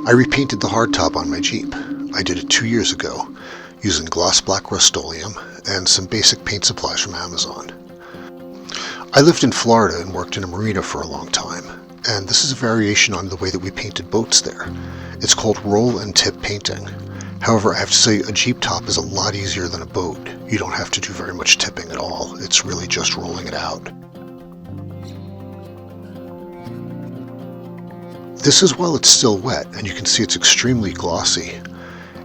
I repainted the hardtop on my Jeep. I did it 2 years ago, using Gloss Black Rustoleum and some basic paint supplies from Amazon. I lived in Florida and worked in a marina for a long time, and this is a variation on the way that we painted boats there. It's called roll and tip painting. However, I have to say a Jeep top is a lot easier than a boat. You don't have to do very much tipping at all. It's really just rolling it out. This is while it's still wet, and you can see it's extremely glossy.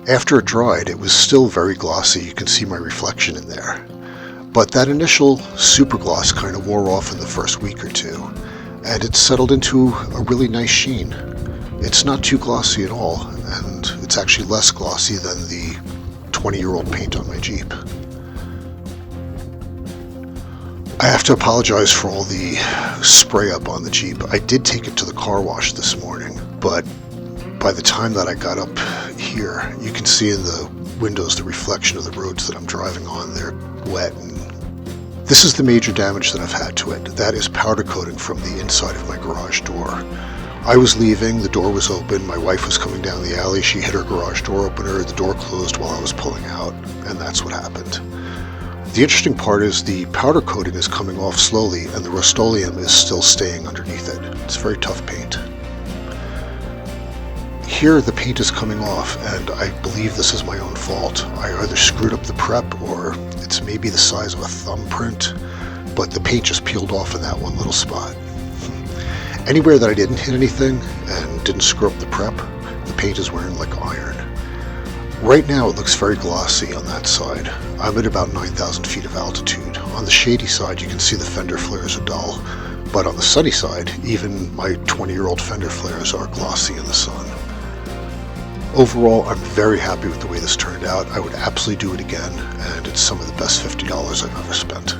After it dried, it was still very glossy. You can see my reflection in there. But that initial super gloss kind of wore off in the first week or two, and it's settled into a really nice sheen. It's not too glossy at all, and it's actually less glossy than the 20-year-old paint on my Jeep. I have to apologize for all the spray up on the Jeep. I did take it to the car wash this morning, but by the time that I got up here, you can see in the windows the reflection of the roads that I'm driving on. They're wet, and this is the major damage that I've had to it. That is powder coating from the inside of my garage door. I was leaving, the door was open, my wife was coming down the alley, she hit her garage door opener, the door closed while I was pulling out, and that's what happened. The interesting part is the powder coating is coming off slowly and the Rustoleum is still staying underneath it. It's very tough paint. Here the paint is coming off, and I believe this is my own fault. I either screwed up the prep or it's maybe the size of a thumbprint, but the paint just peeled off in that one little spot. Anywhere that I didn't hit anything and didn't screw up the prep, the paint is wearing like iron. Right now it looks very glossy on that side. I'm at about 9,000 feet of altitude. On the shady side you can see the fender flares are dull, but on the sunny side, even my 20-year-old fender flares are glossy in the sun. Overall, I'm very happy with the way this turned out. I would absolutely do it again, and it's some of the best $50 I've ever spent.